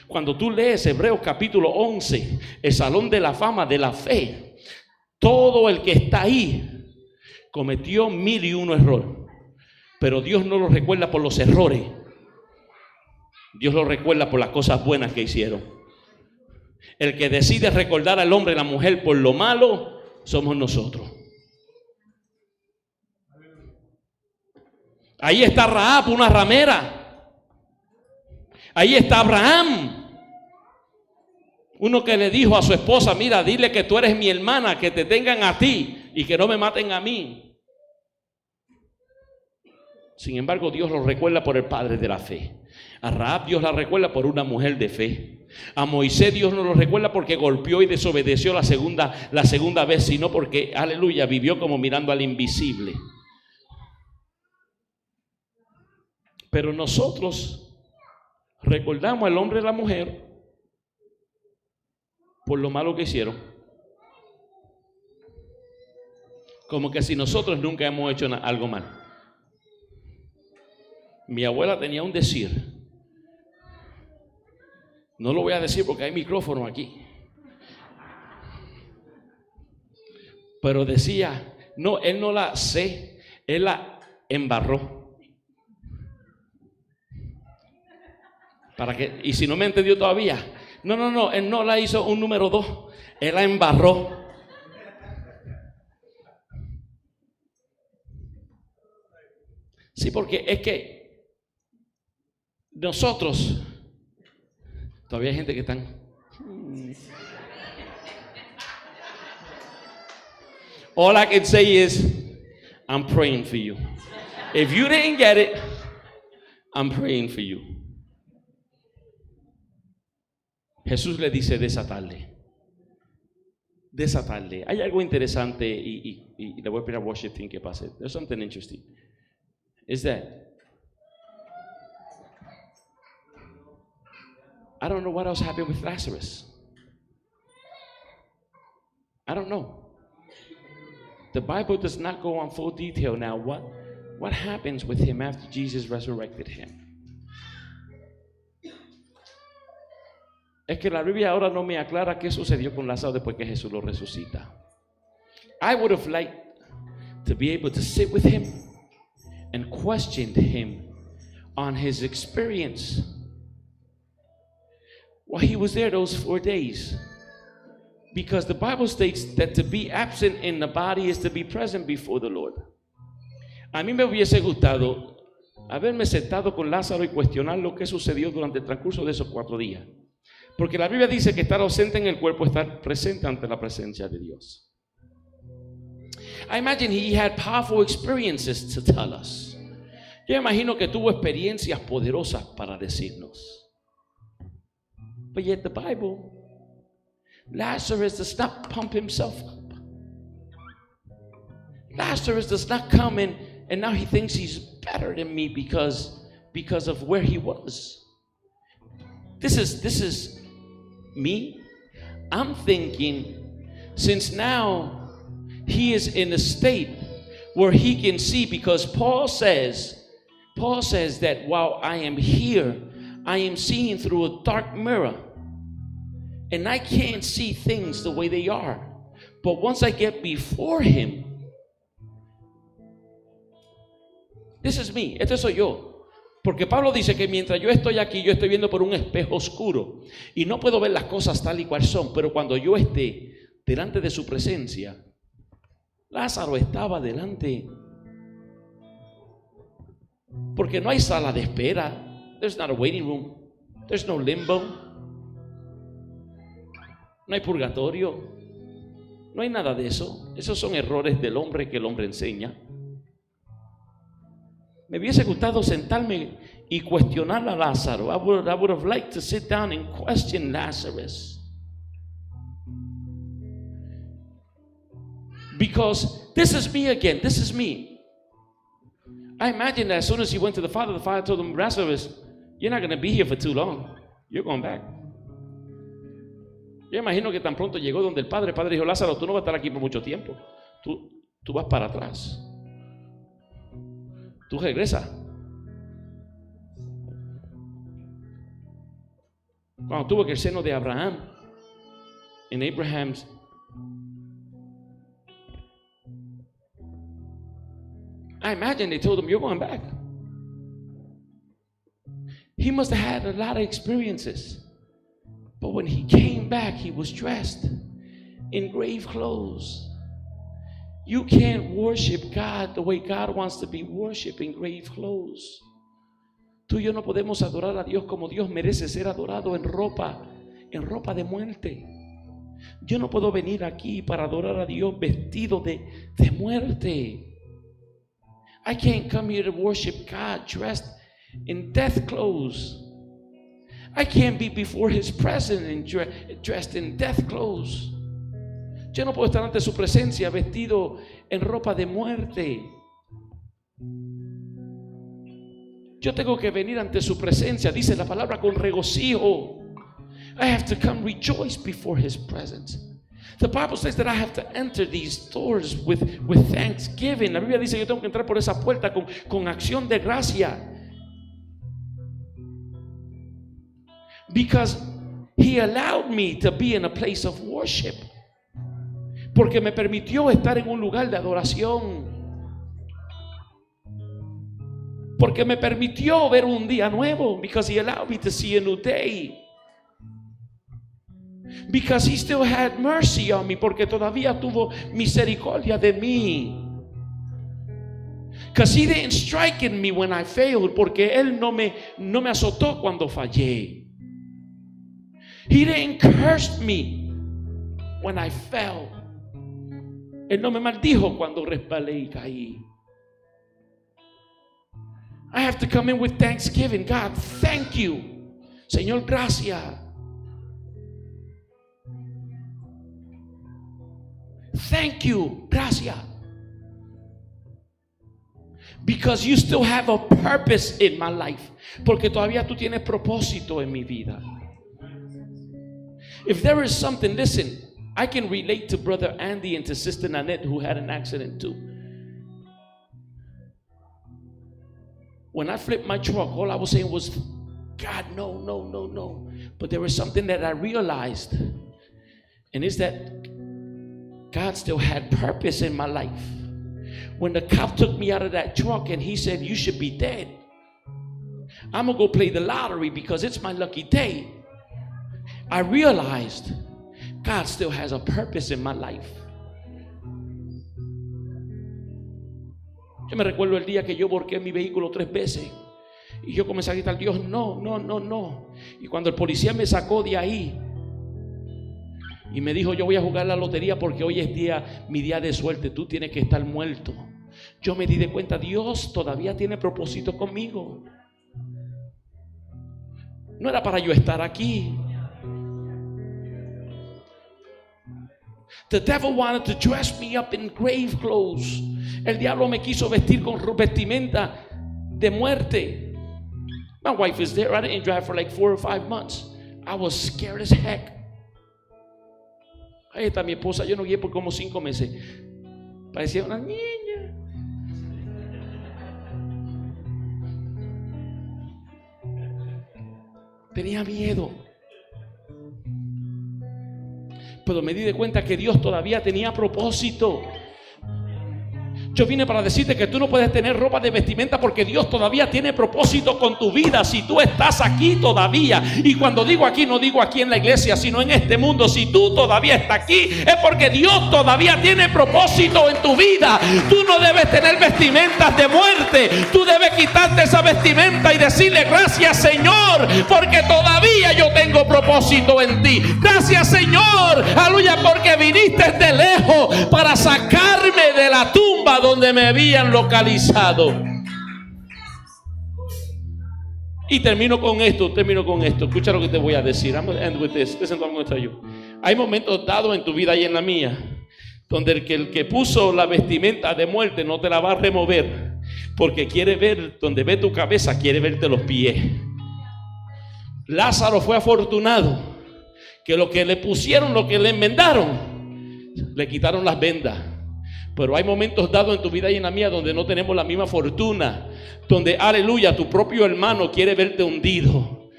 A: Cuando tú lees Hebreos capítulo 11, el salón de la fama de la fe, todo el que está ahí cometió 1001 errores, pero Dios no lo recuerda por los errores. Dios lo recuerda por las cosas buenas que hicieron. El que decide recordar al hombre y la mujer por lo malo somos nosotros. Ahí está Rahab, una ramera. Ahí está Abraham, uno que le dijo a su esposa, mira, dile que tú eres mi hermana, que te tengan a ti y que no me maten a mí. Sin embargo, Dios lo recuerda por el padre de la fe. A Rahab Dios la recuerda por una mujer de fe. A Moisés Dios no lo recuerda porque golpeó y desobedeció la segunda vez, sino porque, aleluya, vivió como mirando al invisible. Pero nosotros recordamos al hombre y la mujer por lo malo que hicieron, como que si nosotros nunca hemos hecho algo mal. Mi abuela tenía un decir, no lo voy a decir porque hay micrófono aquí, Pero decía, no, él no la sé, él la embarró. Y si no me entendió todavía, no, él no la hizo un número 2, él la embarró. Sí, porque es que nosotros, todavía hay gente que están. All I can say is, I'm praying for you. If you didn't get it, I'm praying for you. Jesús le dice desatarle. Hay algo interesante y le voy a pedir a Washington que pase. There's something interesting. Is that I don't know what else happened with Lazarus. I don't know. The Bible does not go on full detail now. What happens with him after Jesus resurrected him? Es que la Biblia ahora no me aclara qué sucedió con Lázaro después que Jesús lo resucita. I would have liked to be able to sit with him and question him on his experience while he was there those 4 days. Because the Bible states that to be absent in the body is to be present before the Lord. A mí me hubiese gustado haberme sentado con Lázaro y cuestionar lo que sucedió durante el transcurso de esos 4 días. Porque la Biblia dice que estar ausente en el cuerpo es estar presente ante la presencia de Dios. I imagine he had powerful experiences to tell us. Yo imagino que tuvo experiencias poderosas para decirnos. But yet the Bible, Lazarus does not pump himself up. Lazarus does not come in and now he thinks he's better than me because of where he was. This is me. I'm thinking, since now he is in a state where he can see, because Paul says that while I am here, I am seeing through a dark mirror. And I can't see things the way they are. But once I get before him, this is me, este soy yo. Porque Pablo dice que mientras yo estoy aquí, yo estoy viendo por un espejo oscuro y no puedo ver las cosas tal y cual son. Pero cuando yo esté delante de su presencia, Lázaro estaba delante. Porque no hay sala de espera. There's not a waiting room. There's no limbo. No hay purgatorio, no hay nada de eso. Esos son errores del hombre que el hombre enseña. Me hubiese gustado sentarme y cuestionar a Lázaro. I would have liked to sit down and question Lazarus. Because this is me again, this is me. I imagine that as soon as he went to the Father told him, Lazarus, you're not going to be here for too long. You're going back. Yo imagino que tan pronto llegó donde el Padre dijo, Lázaro, tú no vas a estar aquí por mucho tiempo. Tú vas para atrás. Tú regresas. Cuando tuvo que el seno de Abraham, en Abraham's, I imagine they told him, you're going back. He must have had a lot of experiences. But when he came back, he was dressed in grave clothes. You can't worship God the way God wants to be worshipped, in grave clothes. Tú y yo no podemos adorar a Dios como Dios merece ser adorado, en ropa de muerte. Yo no puedo venir aquí para adorar a Dios vestido de muerte. I can't come here to worship God dressed in death clothes. I can't be before his presence and dressed in death clothes. Yo no puedo estar ante su presencia vestido en ropa de muerte. Yo tengo que venir ante su presencia, dice la palabra, con regocijo. I have to come rejoice before his presence. The Bible says that I have to enter these doors with thanksgiving. La Biblia dice que yo tengo que entrar por esa puerta con acción de gracia. Because he allowed me to be in a place of worship. porque me permitió estar en un lugar de adoración, porque me permitió ver un día nuevo, because He allowed me to see a new day, because He still had mercy on me, porque todavía tuvo misericordia de mí, because He didn't strike in me when I failed, porque Él no me azotó cuando fallé. He didn't curse me when I fell. Él no me maldijo cuando resbalé y caí. I have to come in with thanksgiving. God, thank you. Señor, gracias. Thank you. Gracias. Because you still have a purpose in my life. Porque todavía tú tienes propósito en mi vida. If there is something, listen, I can relate to Brother Andy and to Sister Nanette, who had an accident too. When I flipped my truck, all I was saying was, God, no. But there was something that I realized, and it's that God still had purpose in my life. When the cop took me out of that truck and he said, you should be dead, I'm going to go play the lottery because it's my lucky day, I realized God still has a purpose in my life. Yo me recuerdo el día que yo volqué mi vehículo 3 veces y yo comencé a gritar, Dios, no. Y cuando el policía me sacó de ahí y me dijo, yo voy a jugar la lotería porque hoy es mi día de suerte, tú tienes que estar muerto, yo me di de cuenta, Dios todavía tiene propósito conmigo. No era para yo estar aquí. The devil wanted to dress me up in grave clothes. El diablo me quiso vestir con vestimenta de muerte. My wife is there. I didn't drive for like 4 or 5 months. I was scared as heck. Ahí está mi esposa. Yo no guié por como 5 meses. Parecía una niña. Tenía miedo. Pero me di de cuenta que Dios todavía tenía propósito. Yo vine para decirte que tú no puedes tener ropa de vestimenta porque Dios todavía tiene propósito con tu vida. Si tú estás aquí todavía, y cuando digo aquí no digo aquí en la iglesia, sino en este mundo, si tú todavía estás aquí es porque Dios todavía tiene propósito en tu vida. Tú no debes tener vestimentas de muerte. Tú debes quitarte esa vestimenta y decirle gracias, Señor, porque todavía yo tengo propósito en ti. Gracias, Señor, aleluya, porque viniste de lejos para sacarme de la tumba donde me habían localizado. Y termino con esto. Escucha lo que te voy a decir. I'm going to end with this. Listen to what I'm going to tell you. Hay momentos dados en tu vida y en la mía donde el que puso la vestimenta de muerte no te la va a remover, porque quiere ver, donde ve tu cabeza, quiere verte los pies. Lázaro fue afortunado que lo que le pusieron, lo que le enmendaron, le quitaron las vendas. Pero hay momentos dados en tu vida y en la mía donde no tenemos la misma fortuna, donde, aleluya, tu propio hermano quiere verte hundido.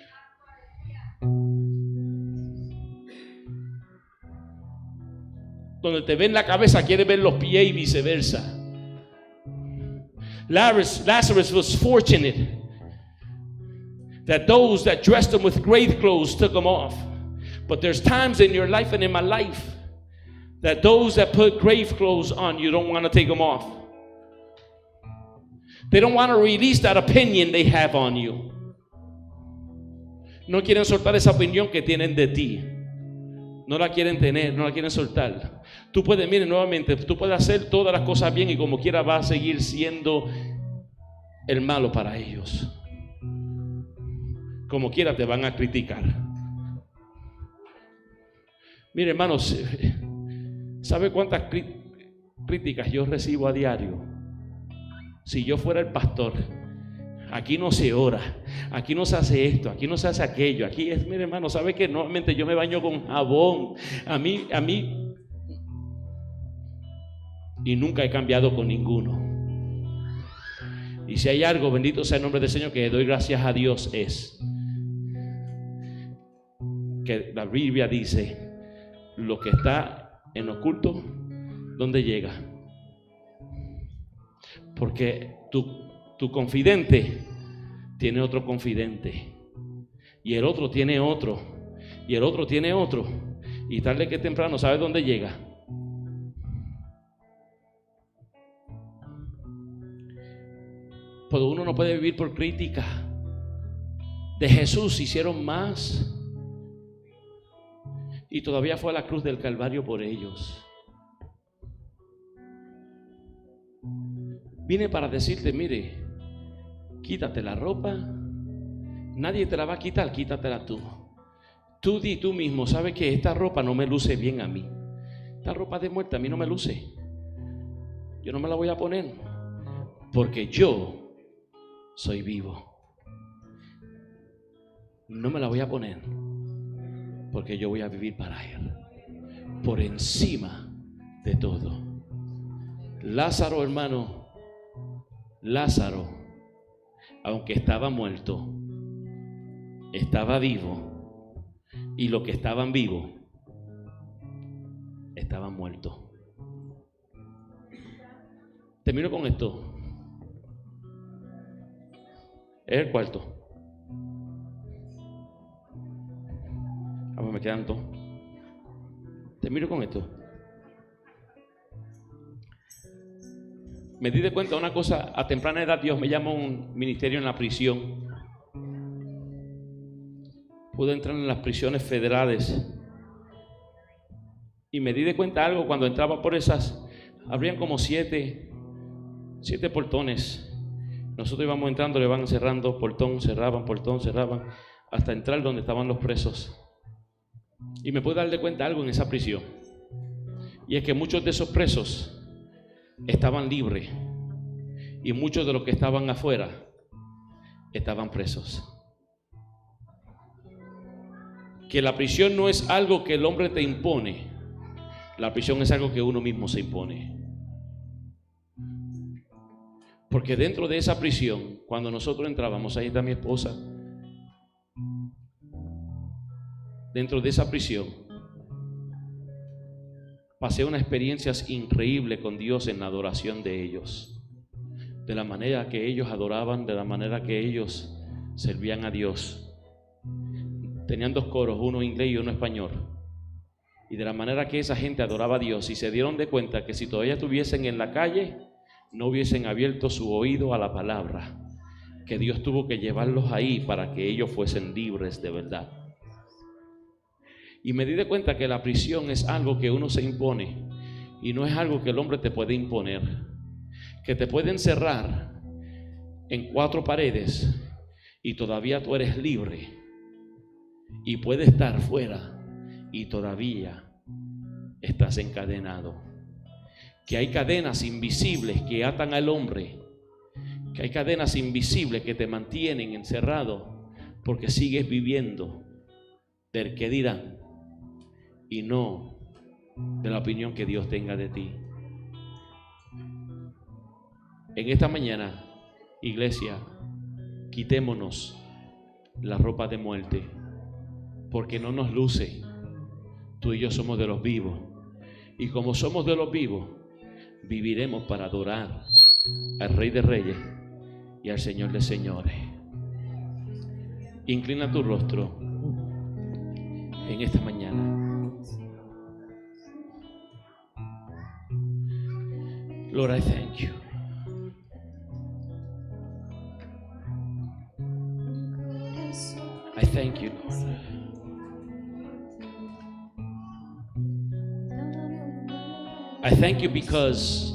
A: Donde te ven la cabeza quiere ver los pies y viceversa. Lazarus was fortunate that those that dressed him with grave clothes took him off. But there's times in your life and in my life that those that put grave clothes on you don't want to take them off. They don't want to release that opinion they have on you. No quieren soltar esa opinión que tienen de ti. No la quieren tener, no la quieren soltar. Tú puedes, miren, nuevamente, tú puedes hacer todas las cosas bien y como quiera va a seguir siendo el malo para ellos. Como quiera te van a criticar. Mire, hermanos, ¿sabe cuántas críticas yo recibo a diario? Si yo fuera el pastor, aquí no se ora, aquí no se hace esto, aquí no se hace aquello, aquí es, mire, hermano, ¿sabe que normalmente yo me baño con jabón? A mí, y nunca he cambiado con ninguno. Y si hay algo, bendito sea el nombre del Señor, que doy gracias a Dios, es que la Biblia dice: lo que está en oculto, dónde llega. Porque tu confidente tiene otro confidente. Y el otro tiene otro. Y el otro tiene otro. Y tarde que temprano, ¿sabes dónde llega? Pero uno no puede vivir por crítica. De Jesús hicieron más. Y todavía fue a la cruz del Calvario por ellos. Vine para decirte, mire, quítate la ropa. Nadie te la va a quitar, quítatela tú. Tú di tú mismo, ¿sabes qué? Esta ropa no me luce bien a mí. Esta ropa de muerte a mí no me luce. Yo no me la voy a poner. Porque yo soy vivo. No me la voy a poner. Porque yo voy a vivir para Él. Por encima de todo. Lázaro, hermano. Lázaro, aunque estaba muerto, estaba vivo. Y los que estaban vivos estaban muertos. Termino con esto. Es el cuarto. Ahora me quedan dos. Termino con esto. Me di de cuenta de una cosa. A temprana edad Dios me llamó a un ministerio en la prisión. Pude entrar en las prisiones federales. Y me di de cuenta algo cuando entraba por esas. Habrían como siete portones. Nosotros íbamos entrando, le van cerrando portón, cerraban, hasta entrar donde estaban los presos. Y me pude dar de cuenta algo en esa prisión. Y es que muchos de esos presos estaban libres. Y muchos de los que estaban afuera estaban presos. Que la prisión no es algo que el hombre te impone. La prisión es algo que uno mismo se impone. Porque dentro de esa prisión, cuando nosotros entrábamos, ahí está mi esposa. Dentro de esa prisión, pasé unas experiencias increíbles con Dios en la adoración de ellos. De la manera que ellos adoraban, de la manera que ellos servían a Dios. Tenían dos coros, uno inglés y uno español. Y de la manera que esa gente adoraba a Dios, y se dieron de cuenta que si todavía estuviesen en la calle, no hubiesen abierto su oído a la palabra, que Dios tuvo que llevarlos ahí para que ellos fuesen libres de verdad. Y me di de cuenta que la prisión es algo que uno se impone y no es algo que el hombre te puede imponer, que te puede encerrar en 4 paredes y todavía tú eres libre, y puedes estar fuera y todavía estás encadenado. Que hay cadenas invisibles que atan al hombre, que hay cadenas invisibles que te mantienen encerrado porque sigues viviendo del que dirán y no de la opinión que Dios tenga de ti. En esta mañana, iglesia, quitémonos la ropa de muerte, porque no nos luce. Tú y yo somos de los vivos, y como somos de los vivos, viviremos para adorar al Rey de Reyes y al Señor de Señores. Inclina tu rostro en esta mañana. Lord, I thank you. I thank you, Lord. I thank you because